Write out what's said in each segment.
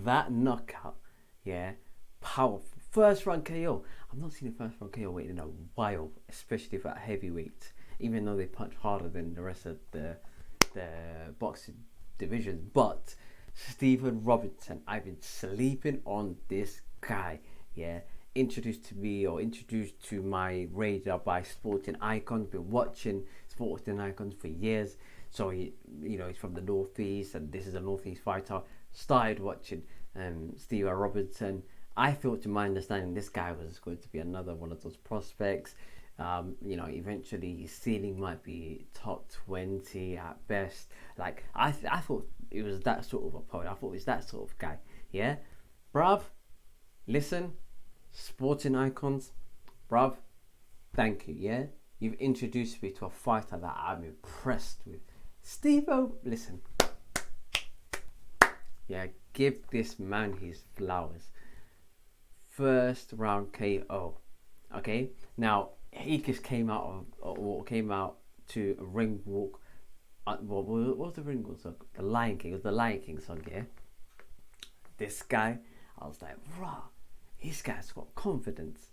that knockout, yeah, powerful. First round KO. I've not seen a first round KO in a while, especially for heavyweight. Even though they punch harder than the rest of the boxing division, but Stephen Robinson, I've been sleeping on this guy. Yeah, introduced to me or introduced to my radar by Sporting Icons. Been watching Sporting Icons for years. So he's from the Northeast, and this is a Northeast fighter. Started watching Stephen Robinson. I thought, to my understanding, this guy was going to be another one of those prospects. Eventually his ceiling might be top 20 at best. Like I thought it was that sort of opponent. I thought it was that sort of guy. Yeah, bruv. Listen, Sporting Icons, bruv. Thank you. Yeah, you've introduced me to a fighter that I'm impressed with. Steve-O, listen. Yeah, give this man his flowers. First round KO. Okay, now he just came out to a ring walk. What was the ring walk song? The Lion King. It was the Lion King song. Yeah. This guy, I was like, rah, this guy's got confidence.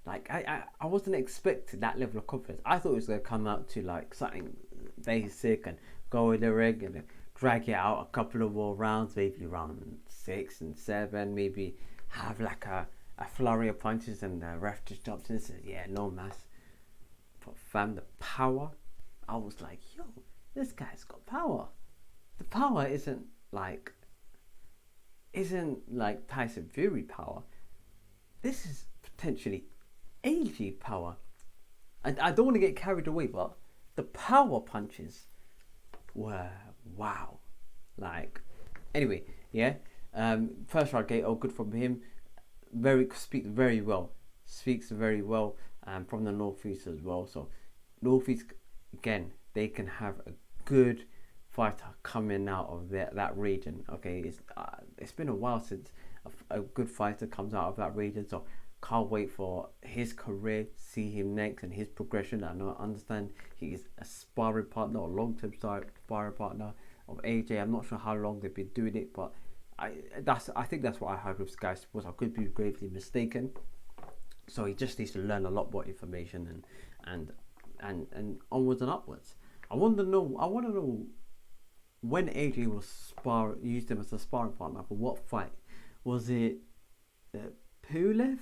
Like I wasn't expecting that level of confidence. I thought he was gonna come out to like something basic and go in the ring and drag it out a couple of more rounds, maybe round 6 and 7, maybe have like a flurry of punches, and the ref just jumps in and says, yeah, no mass. But fam, the power, I was like, yo, this guy's got power. The power isn't like Tyson Fury power. This is potentially AG power. I don't want to get carried away, but the power punches were wow. Like, anyway, yeah. First round gate, good from him. Speaks very well from the Northeast as well. So Northeast, again, they can have a good fighter coming out of that region. Okay, it's been a while since a good fighter comes out of that region, so can't wait for his career, see him next and his progression. I understand he is a sparring partner or long-term sparring partner of AJ. I'm not sure how long they've been doing it, but I think that's what I heard with Sky Sports. I could be gravely mistaken. So he just needs to learn a lot more information and onwards and upwards. I want to know when AJ used him as a sparring partner for what fight. Was it Pulev?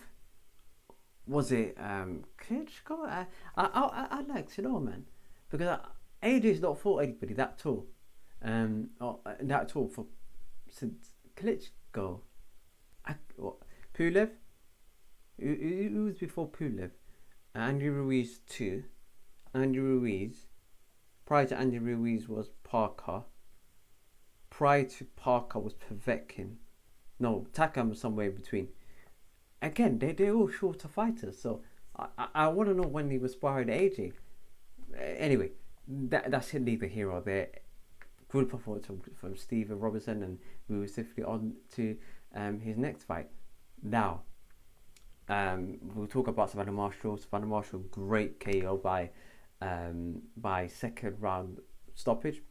Was it Klitschko? I'd like to know, man, because AJ's not fought anybody that tall, that tall since Klitschko. Pulev? Who was before Pulev? Andy Ruiz 2. Andy Ruiz. Prior to Andy Ruiz was Parker. Prior to Parker was Povetkin. No, Takam was somewhere in between. Again, they're all shorter fighters, so I want to know when he was sparring AJ. Anyway, that's neither here or there. Good performance from Stephen Robinson, and we were swiftly on to his next fight. Now, we'll talk about Savannah Marshall. Savannah Marshall, great KO by second round stoppage.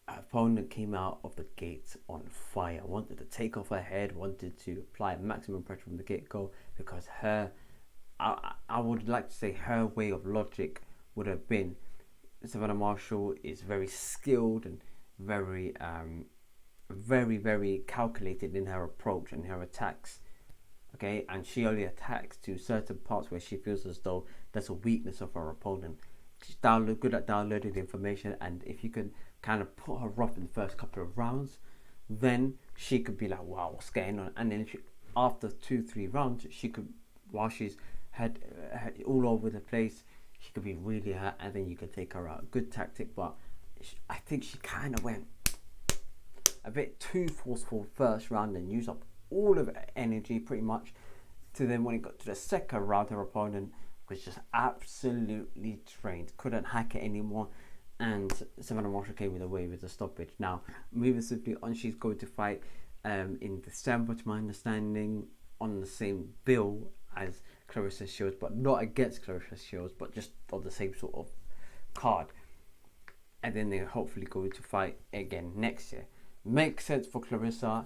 Opponent came out of the gates on fire, wanted to take off her head, wanted to apply maximum pressure from the get-go, because I would like to say her way of logic would have been, Savannah Marshall is very skilled and very very calculated in her approach and her attacks. Okay, and she only attacks to certain parts where she feels as though that's a weakness of her opponent. She's good at downloading the information, and if you can kind of put her off in the first couple of rounds, then she could be like, wow, what's going on? And then after 2-3 rounds, she could, while she's head all over the place, she could be really hurt, and then you could take her out. Good tactic, but I think she kind of went a bit too forceful first round and used up all of her energy pretty much. To then when it got to the second round, her opponent was just absolutely trained, couldn't hack it anymore, and Savannah Marshall came away with a stoppage. Now, moving swiftly on, she's going to fight in December, to my understanding, on the same bill as Clarissa Shields, but not against Clarissa Shields, but just on the same sort of card. And then they're hopefully going to fight again next year. Makes sense for Clarissa.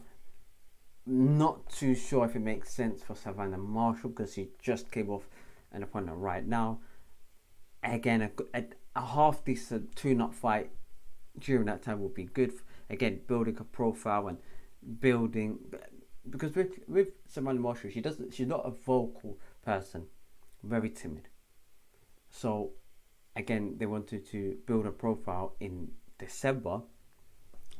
Not too sure if it makes sense for Savannah Marshall because she just came off an opponent right now. Again, a half decent tune-up fight during that time would be good. Again, building a profile and building, because with Savannah Marshall, she's not a vocal person, very timid. So again, they wanted to build a profile in December,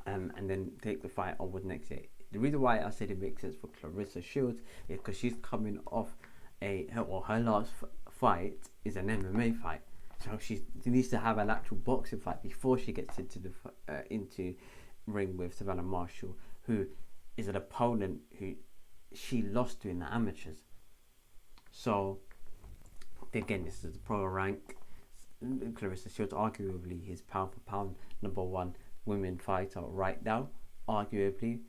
and then take the fight onward next year. The reason why I said it makes sense for Clarissa Shields is because she's coming off her last fight is an MMA fight, so she needs to have an actual boxing fight before she gets into the into ring with Savannah Marshall, who is an opponent who she lost to in the amateurs. So again, this is the pro rank. Clarissa Shields, arguably his pound for pound number one women fighter right now, arguably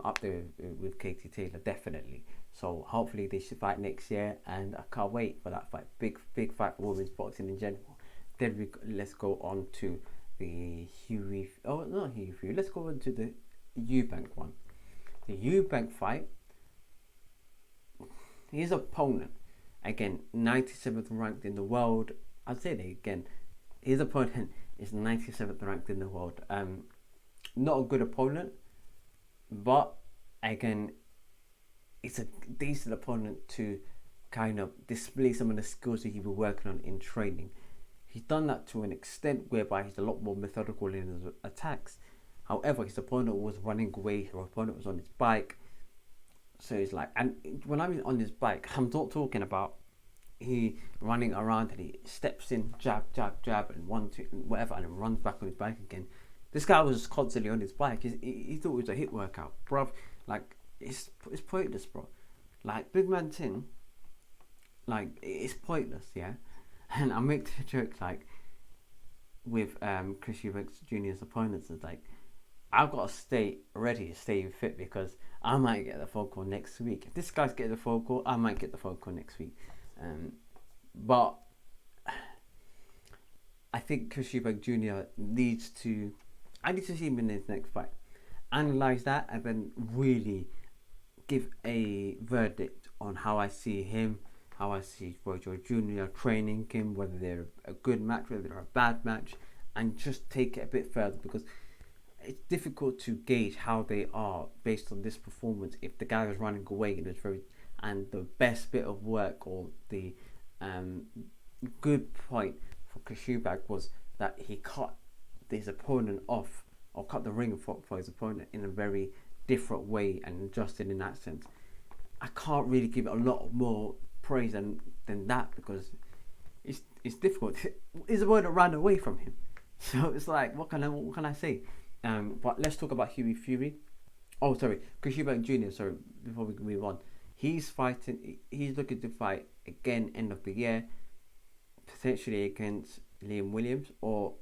up there with Katie Taylor, definitely. So hopefully they should fight next year, and I can't wait for that fight. Big fight for women's boxing in general. Then let's go on to the Huey. Oh, not Huey. Let's go on to the Eubank one. The Eubank fight. His opponent, again, 97th ranked in the world. I'll say that again. His opponent is 97th ranked in the world. Not a good opponent, but again, it's a decent opponent to kind of display some of the skills that he's been working on in training. He's done that to an extent whereby he's a lot more methodical in his attacks. However, his opponent was running away. His opponent was on his bike. So it's like, and when I'm on his bike, I'm not talking about he running around and he steps in, jab, and 1, 2, whatever, and then runs back on his bike again. This guy was constantly on his bike. He thought it was a hit workout, bruv. Like, it's pointless, bro. Like, big man thing, like, it's pointless, yeah. And I make the joke, like, with Chris Eubanks Jr.'s opponents, it's like, I've got to stay ready, stay fit, because I might get the phone call next week. If this guy's getting the phone call, I might get the phone call next week. But I think Chris Eubank Jr. needs to. I need to see him in his next fight, analyze that, and then really give a verdict on how I see him, how I see Rojo Jr. training him, whether they're a good match, whether they're a bad match, and just take it a bit further, because it's difficult to gauge how they are based on this performance. If the guy was running away and the best bit of work, or the good point for Chris Eubank was that he cut his opponent off, or cut the ring for his opponent in a very different way, and adjusted in that sense. I can't really give it a lot more praise than that, because it's difficult. His opponent ran away from him, so it's like, what can I say? But let's talk about Huey Fury. Oh, sorry, Chris Eubank Jr. Sorry, before we move on, he's looking to fight again end of the year, potentially against Liam Williams or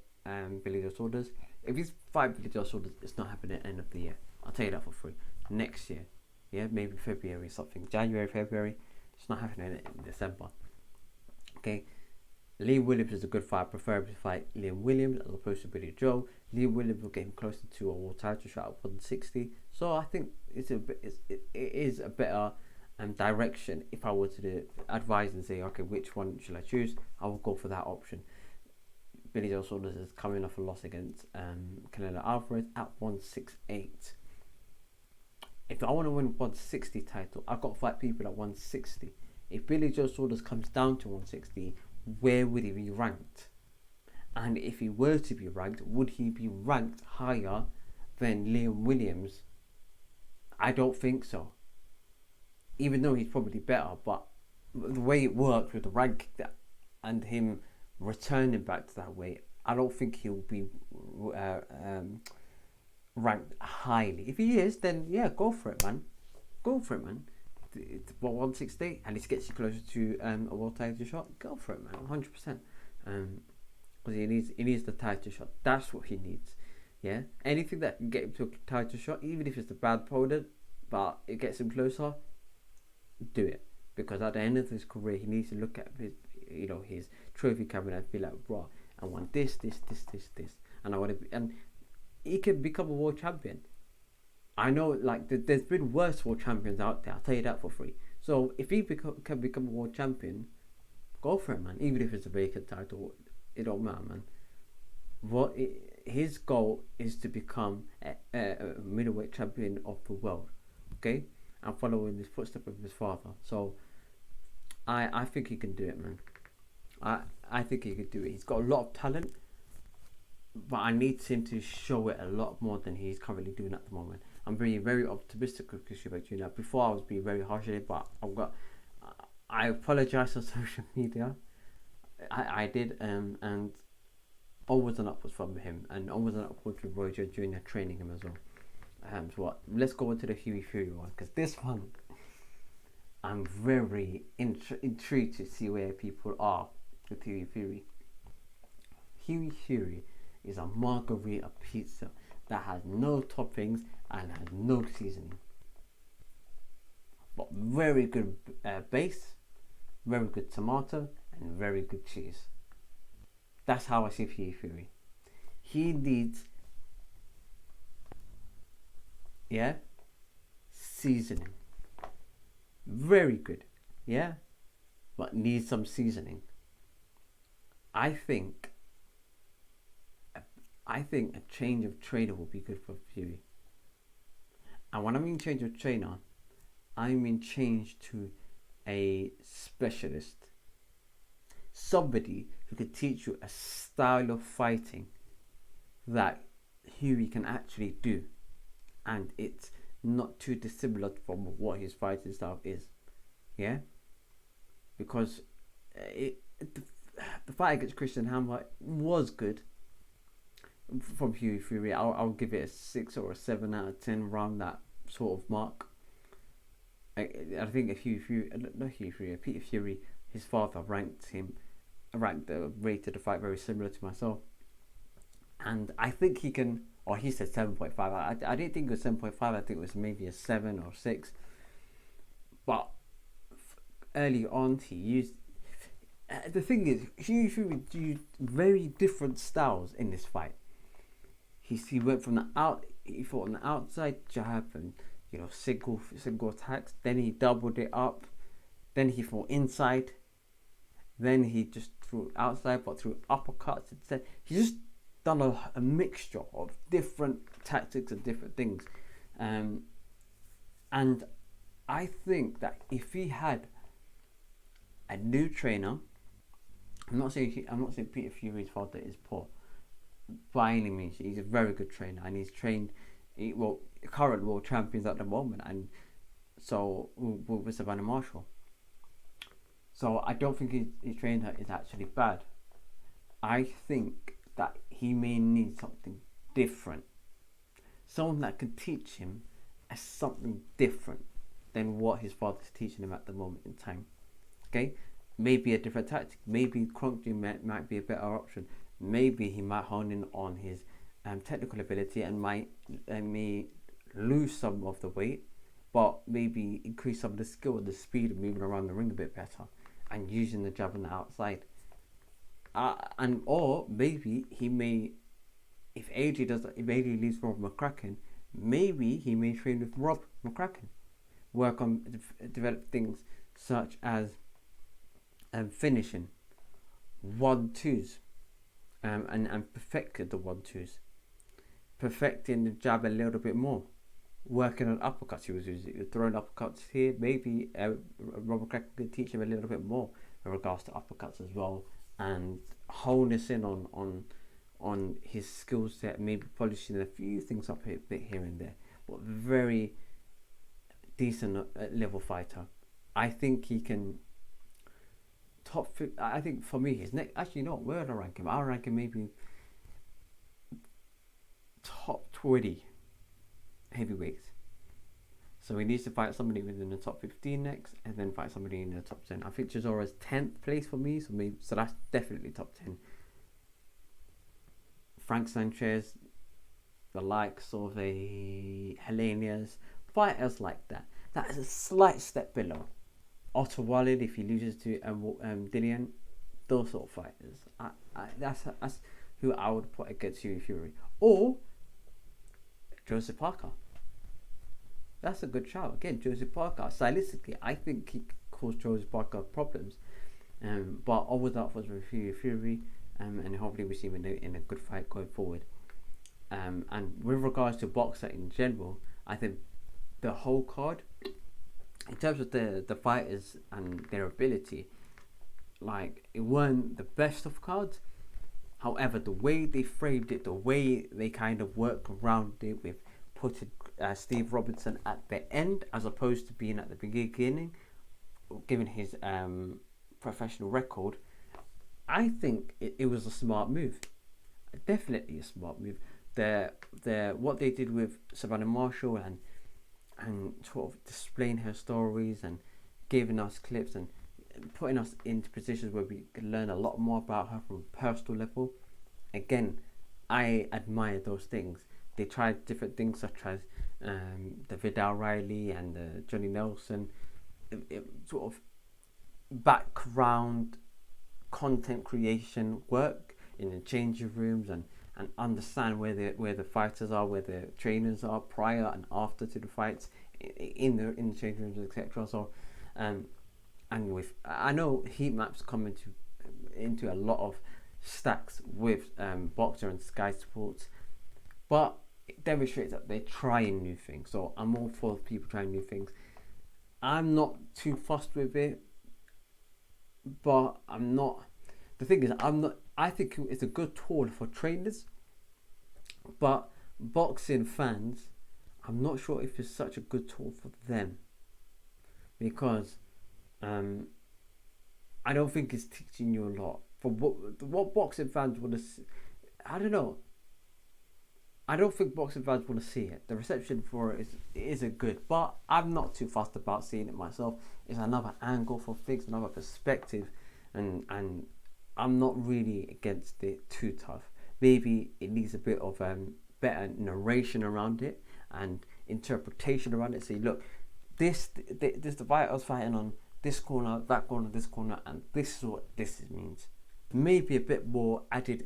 Billy Joe Saunders. If he's fighting Billy Joe Saunders, it's not happening at the end of the year. I'll tell you that for free. Next year, yeah, maybe February, something, January, February. It's not happening in December. Okay. Liam Williams is a good fight. I prefer to fight Liam Williams as opposed to Billy Joe. Liam Williams will get him closer to a world title shot at 160. So I think it is a better direction. If I were to advise and say, okay, which one should I choose, I will go for that option. Billy Joe Saunders is coming off a loss against Canelo Alvarez at 168. If I want to win 160 title, I've got to fight people at 160. If Billy Joe Saunders comes down to 160, where would he be ranked? And if he were to be ranked, would he be ranked higher than Liam Williams? I don't think so. Even though he's probably better, but the way it works with the rank and him returning back to that weight, I don't think he'll be ranked highly. If he is, then yeah, go for it, man. Go for it, man. It's 160, and it gets you closer to a world title shot. Go for it, man. 100%. Because he needs the title shot. That's what he needs. Yeah. Anything that can get him to a title shot, even if it's a bad opponent, but it gets him closer, do it. Because at the end of his career, he needs to look at his trophy cabinet and be like, bro, I want this, and I want to be, and he can become a world champion. I know, like, there's been worse world champions out there. I'll tell you that for free. So if he can become a world champion, go for it, man. Even if it's a vacant title, it don't matter, man. His goal is to become a middleweight champion of the world. Okay, and following his footsteps of his father. So I think he can do it, man. I think he could do it. He's got a lot of talent, but I need him to show it a lot more than he's currently doing at the moment. I'm being very optimistic with Chris Eubank Jr. Before I was being very harsh on it, but I apologize on social media. I did, and always an upwards from him, and always an upwards with Roy Jones Jr. training him as well. So what? Let's go into the Huey Fury one, because this one, I'm very intrigued to see where people are with Huey Fury. Huey Fury is a margarita pizza that has no toppings and has no seasoning, but very good base, very good tomato, and very good cheese. That's how I see Huey Fury. He needs, seasoning. Very good, but needs some seasoning. I think a change of trainer will be good for Fury. And when I mean change of trainer, I mean change to a specialist. Somebody who could teach you a style of fighting that Huey can actually do. And it's not too dissimilar from what his fighting style is. Yeah? Because the fight against Christian Hammer was good. From Huey Fury, I'll give it a 6 or a 7 out of 10, around that sort of mark. I think Peter Fury, his father rated the fight very similar to myself, and I think he can. Or he said 7.5. I didn't think it was 7.5. I think it was maybe a 7 or 6. But early on, he used. The thing is, Huey Fury used very different styles in this fight. He went from he fought on the outside jab and single attacks. Then he doubled it up. Then he fought inside. Then he just threw outside, but threw uppercuts instead. He just done a mixture of different tactics and different things. And I think that if he had a new trainer, I'm not saying Peter Fury's father is poor. By any means, he's a very good trainer, and he's trained current world champions at the moment, and so with Savannah Marshall. So I don't think his trainer is actually bad. I think that he may need something different, someone that can teach him something different than what his father's teaching him at the moment in time. Okay, maybe a different tactic. Maybe Kronk might be a better option. Maybe he might hone in on his technical ability and may lose some of the weight, but maybe increase some of the skill and the speed of moving around the ring a bit better and using the jab on the outside. Or maybe he may, if AJ leaves Rob McCracken, maybe he may train with Rob McCracken, work on develop things such as finishing 1-2s. And perfected the 1-2s, perfecting the jab a little bit more, working on uppercuts. He was throwing uppercuts here. Maybe Robert Cracker could teach him a little bit more in regards to uppercuts as well, and hone us in on his skill set, maybe polishing a few things up a bit here and there. But very decent level fighter. I think he can. I think for me, his next. Actually, no. Where would I rank him? I'll rank him maybe top 20 heavyweights. So he needs to fight somebody within the top 15 next, and then fight somebody in the top 10. I think Chisora's 10th place for me, so that's definitely top 10. Frank Sanchez, the likes of a Hellenius, fighters like that. That is a slight step below. Otto Wallin, if he loses to Dillian, those sort of fighters. That's who I would put against Huey Fury. Or Joseph Parker. That's a good shout. Again, Joseph Parker. Stylistically, I think he caused Joseph Parker problems. But all that was with Fury, and hopefully we see him in a good fight going forward. And with regards to boxer in general, I think the whole card, in terms of the fighters and their ability, like, it weren't the best of cards. However, the way they framed it, the way they kind of worked around it with putting Steve Robinson at the end as opposed to being at the beginning, given his professional record, I think it was a smart move. Definitely a smart move. What they did with Savannah Marshall and sort of displaying her stories and giving us clips and putting us into positions where we can learn a lot more about her from a personal level. Again, I admire those things. They tried different things such as the Vidal Riley and the Johnny Nelson, sort of background content creation work in the changing rooms, and understand where the fighters are, where the trainers are prior and after to the fights, in the changing rooms, etc. So and with, I know heat maps come into a lot of stacks with Boxer and Sky Sports, but it demonstrates that they're trying new things. So I'm all for people trying new things. I'm not too fussed with it, but I'm not. The thing is, I'm not. I think it's a good tool for trainers, but boxing fans, I'm not sure if it's such a good tool for them, because I don't think it's teaching you a lot. For what boxing fans want to see, I don't know. I don't think boxing fans want to see it. The reception for it isn't good, but I'm not too fussed about seeing it myself. It's another angle for things, another perspective, and I'm not really against it too tough. Maybe it needs a bit of better narration around it and interpretation around it. Say, look, this the fight I was fighting on this corner, that corner, this corner, and this is what this means. Maybe a bit more added,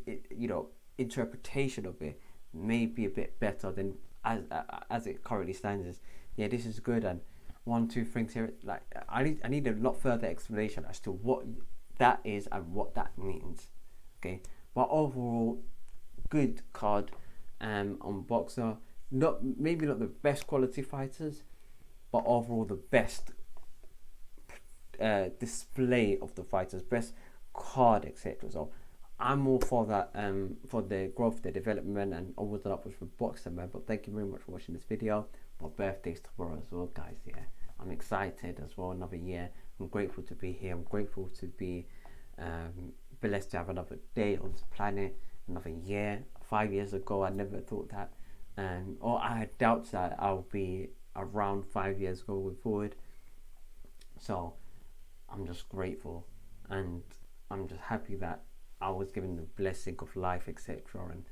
interpretation of it. Maybe a bit better than as it currently stands. Is, yeah, this is good, and 1, 2 things here. Like, I need a lot further explanation as to what that is and what that means. Okay, but overall, good card on Boxer. Maybe not the best quality fighters, but overall the best display of the fighters, best card, etc. So I'm all for that, for the growth, the development, and always and upwards for Boxer, man. But thank you very much for watching this video. My birthday's tomorrow as well, guys. Yeah, I'm excited as well. Another year. I'm grateful to be here. I'm grateful to be blessed to have another day on this planet, another year. 5 years ago, I never thought that, or I had doubts that I'll be around 5 years going forward. So I'm just grateful, and I'm just happy that I was given the blessing of life, etc. And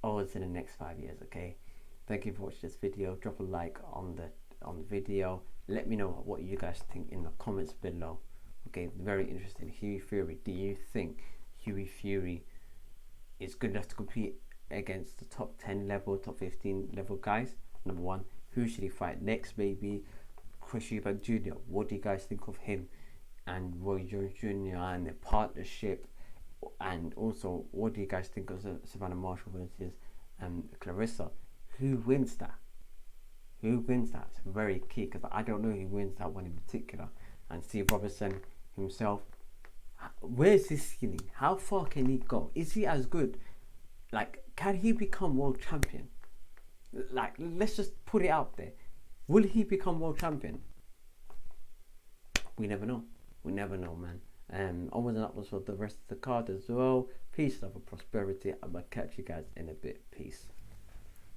always in the next 5 years. Okay, thank you for watching this video. Drop a like on the video. Let me know what you guys think in the comments below. Okay, very interesting. Hughie Fury. Do you think Hughie Fury is good enough to compete against the top 10 level, top 15 level guys? Number one. Who should he fight next? Maybe Chris Eubank Jr. What do you guys think of him and Roy Jones Jr. and their partnership? And also, what do you guys think of Savannah Marshall versus Clarissa? Who wins that? Who wins that? It's very key, because I don't know who wins that one in particular. And Steve Robinson himself, where's his ceiling? How far can he go? Is he as good? Like, can he become world champion? Like, let's just put it out there. Will he become world champion? We never know. We never know, man. Onwards and upwards for the rest of the card as well. Peace, love, and prosperity. I'm gonna catch you guys in a bit. Peace.